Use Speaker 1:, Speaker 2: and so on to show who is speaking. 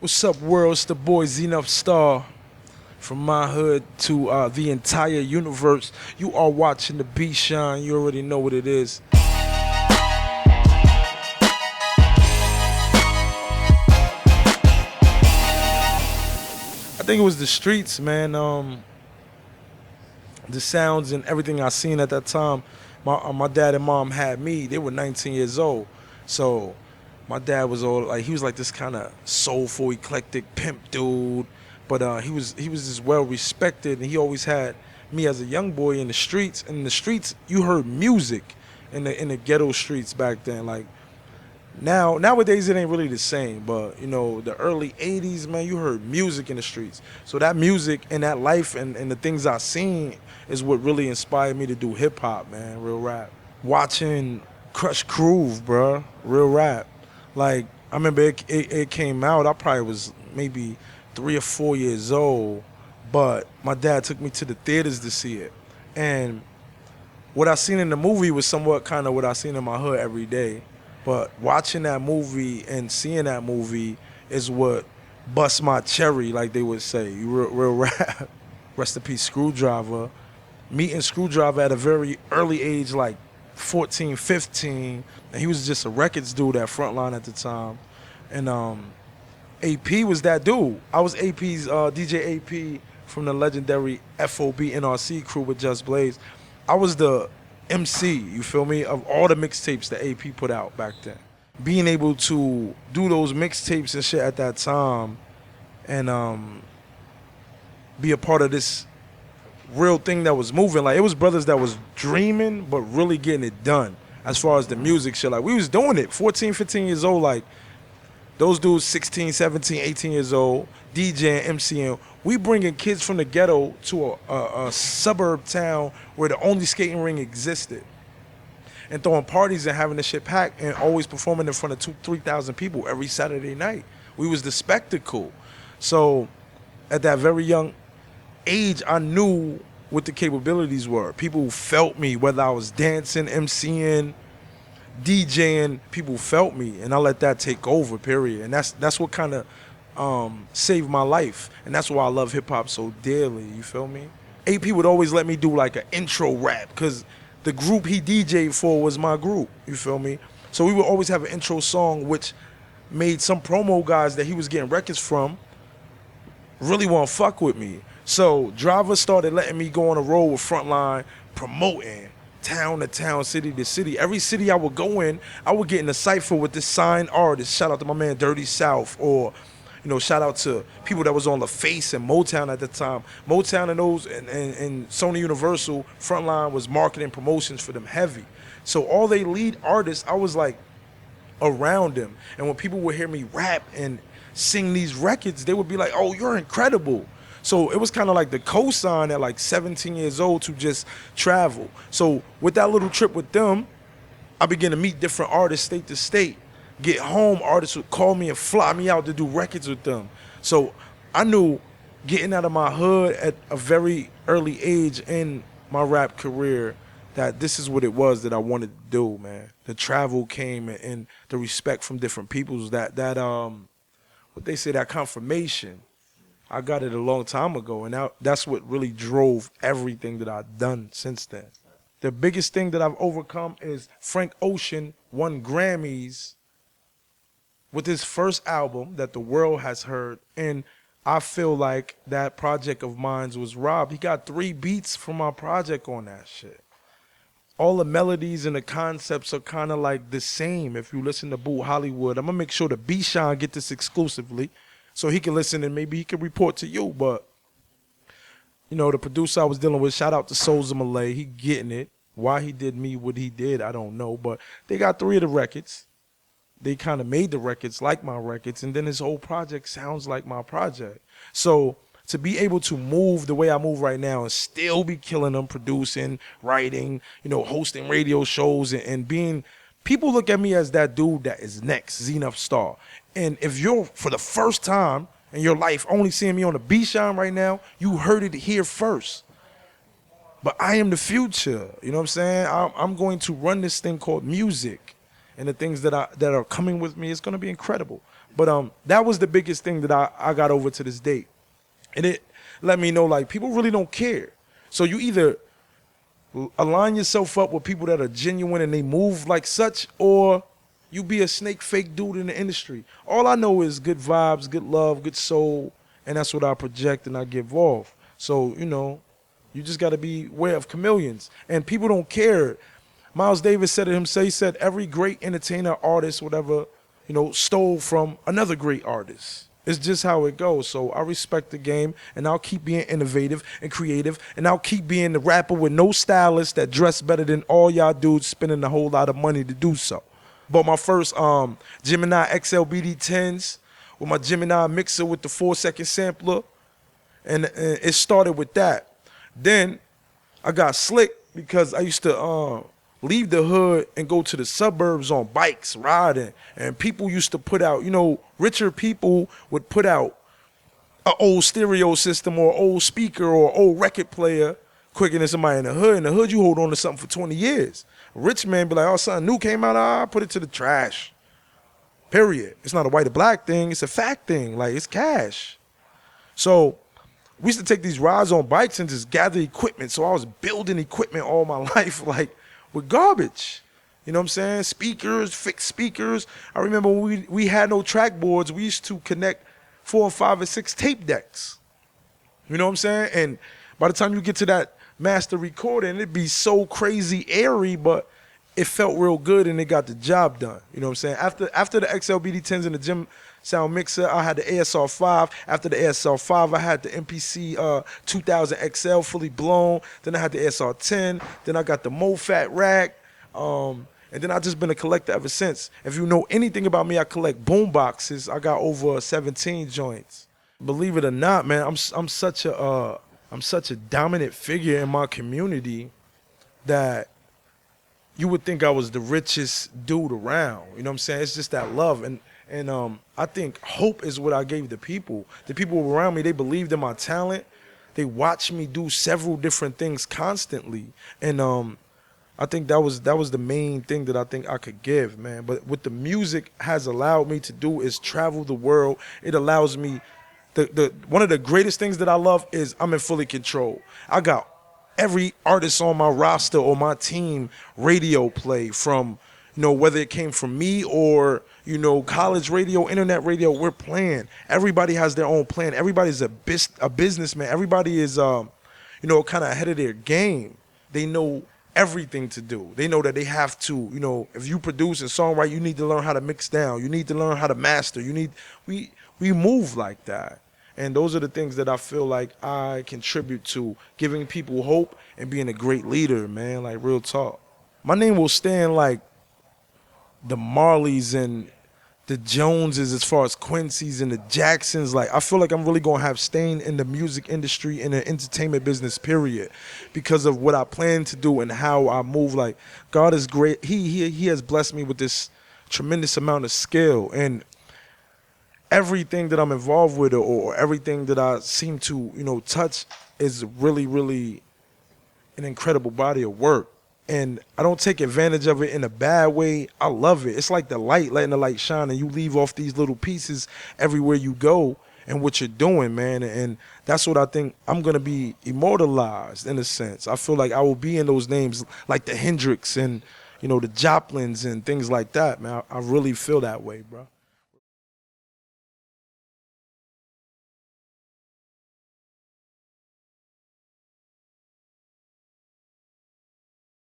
Speaker 1: What's up, world? It's the boy Nuff Starr. From my hood to the entire universe, you are watching the beat shine. You already know what it is. I think it was the streets, man. The sounds and everything I seen at that time. My dad and mom had me. They were 19 years old, so my dad was all like, he was like this kind of soulful, eclectic pimp dude. But he was just well respected, and he always had me as a young boy in the streets. And in the streets, you heard music in the ghetto streets back then. Like nowadays, it ain't really the same. But the early '80s, man, you heard music in the streets. So that music and that life and the things I seen is what really inspired me to do hip hop, man, real rap. Watching Crush Groove, bruh, real rap. Like I remember it came out. I probably was maybe 3 or 4 years old, but my dad took me to the theaters to see it. And what I seen in the movie was somewhat kind of what I seen in my hood every day. But watching that movie and seeing that movie is what bust my cherry, like they would say. Real rap. Rest in peace, Screwdriver. Meeting Screwdriver at a very early age, like 14, 15, and he was just a records dude at Frontline at the time. And AP was that dude. I was AP's DJ AP from the legendary FOB NRC crew with Just Blaze. I was the MC, you feel me, of all the mixtapes that AP put out back then. Being able to do those mixtapes and shit at that time and be a part of this real thing that was moving. Like, it was brothers that was dreaming but really getting it done as far as the music shit. Like, we was doing it 14, 15 years old. Like, those dudes 16, 17, 18 years old, DJing, MCing. We bringing kids from the ghetto to a suburb town where the only skating ring existed, and throwing parties and having the shit packed and always performing in front of 2,000-3,000 people every Saturday night. We was the spectacle. So at that very young age, I knew what the capabilities were. People felt me, whether I was dancing, MCing, DJing, people felt me, and I let that take over, period. And that's what kind of saved my life, and that's why I love hip-hop so dearly, you feel me? AP would always let me do like an intro rap, because the group he DJ'd for was my group, you feel me? So we would always have an intro song, which made some promo guys that he was getting records from really want to fuck with me. So Driver started letting me go on a road with Frontline, promoting town to town, city to city. Every city I would go in, I would get in a cypher with this signed artist. Shout out to my man Dirty South, or shout out to people that was on the Face and Motown at the time. Motown and those and Sony Universal, Frontline was marketing promotions for them heavy. So all they lead artists, I was like around them. And when people would hear me rap and sing these records, they would be like, "Oh, you're incredible." So it was kind of like the cosign at like 17 years old to just travel. So with that little trip with them, I began to meet different artists state to state. Get home, artists would call me and fly me out to do records with them. So I knew getting out of my hood at a very early age in my rap career that this is what it was that I wanted to do, man. The travel came and the respect from different peoples, that what they say, that confirmation. I got it a long time ago, and that's what really drove everything that I've done since then. The biggest thing that I've overcome is Frank Ocean won Grammys with his first album that the world has heard, and I feel like that project of mine was robbed. He got 3 beats from my project on that shit. All the melodies and the concepts are kind of like the same. If you listen to Boo Hollywood, I'm going to make sure the B-Shine get this exclusively, so he can listen and maybe he can report to you. But, the producer I was dealing with, shout out to Souls Malay, he getting it. Why he did me what he did, I don't know. But they got 3 of the records. They kind of made the records like my records, and then his whole project sounds like my project. So to be able to move the way I move right now and still be killing them, producing, writing, hosting radio shows and being... People look at me as that dude that is next, Nuff Starr. And if you're, for the first time in your life, only seeing me on the B-Shine right now, you heard it here first. But I am the future, you know what I'm saying? I'm going to run this thing called music. And the things that are coming with me, it's going to be incredible. But that was the biggest thing that I got over to this date. And it let me know, like, people really don't care. So you either align yourself up with people that are genuine and they move like such, or you be a snake fake dude in the industry. All I know is good vibes, good love, good soul, and that's what I project and I give off. So, you just got to be aware of chameleons. And people don't care. Miles Davis said it himself. He said every great entertainer, artist, whatever, stole from another great artist. It's just how it goes. So I respect the game, and I'll keep being innovative and creative, and I'll keep being the rapper with no stylist that dress better than all y'all dudes spending a whole lot of money to do so. Bought my first Gemini XL BD10s with my Gemini mixer with the 4-second sampler, and it started with that. Then I got slick because I used to leave the hood and go to the suburbs on bikes riding, and people used to put out, richer people would put out an old stereo system or old speaker or old record player quicker than somebody in the hood. In the hood, you hold on to something for 20 years. A rich man be like, oh, something new came out, I put it to the trash. Period. It's not a white or black thing, it's a fact thing. Like, it's cash. So we used to take these rides on bikes and just gather equipment. So I was building equipment all my life, like, with garbage. You know what I'm saying? Speakers, fixed speakers. I remember when we had no track boards, we used to connect 4 or 5 or 6 tape decks. You know what I'm saying? And by the time you get to that master recording, it'd be so crazy airy, but it felt real good and it got the job done. You know what I'm saying? After the XLBD10s and the Gym Sound Mixer, I had the ASR5. After the ASR5, I had the MPC 2000 XL fully blown. Then I had the ASR10. Then I got the MoFat rack. And then I've just been a collector ever since. If you know anything about me, I collect boom boxes. I got over 17 joints. Believe it or not, man, I'm such a dominant figure in my community that you would think I was the richest dude around. You know what I'm saying? It's just that love. And I think hope is what I gave the people. The people around me, they believed in my talent. They watched me do several different things constantly. And I think that was the main thing that I think I could give, man. But what the music has allowed me to do is travel the world. It allows me, one of the greatest things that I love is I'm in fully control. I got every artist on my roster or my team radio play from, whether it came from me or, college radio, internet radio, we're playing. Everybody has their own plan. Everybody's a businessman. Everybody is, kind of ahead of their game. They know everything to do. They know that they have to, if you produce and songwrite, you need to learn how to mix down. You need to learn how to master. We move like that. And those are the things that I feel like I contribute to, giving people hope and being a great leader, man, like real talk. My name will stand like the Marleys and the Joneses as far as Quincy's and the Jacksons. Like, I feel like I'm really going to have staying in the music industry and the entertainment business, period, because of what I plan to do and how I move. Like, God is great. He has blessed me with this tremendous amount of skill, and everything that I'm involved with or everything that I seem to, touch is really, really an incredible body of work. And I don't take advantage of it in a bad way. I love it. It's like the light, letting the light shine, and you leave off these little pieces everywhere you go and what you're doing, man. And that's what I think I'm going to be immortalized in a sense. I feel like I will be in those names like the Hendrix and, the Joplins and things like that, man. I really feel that way, bro.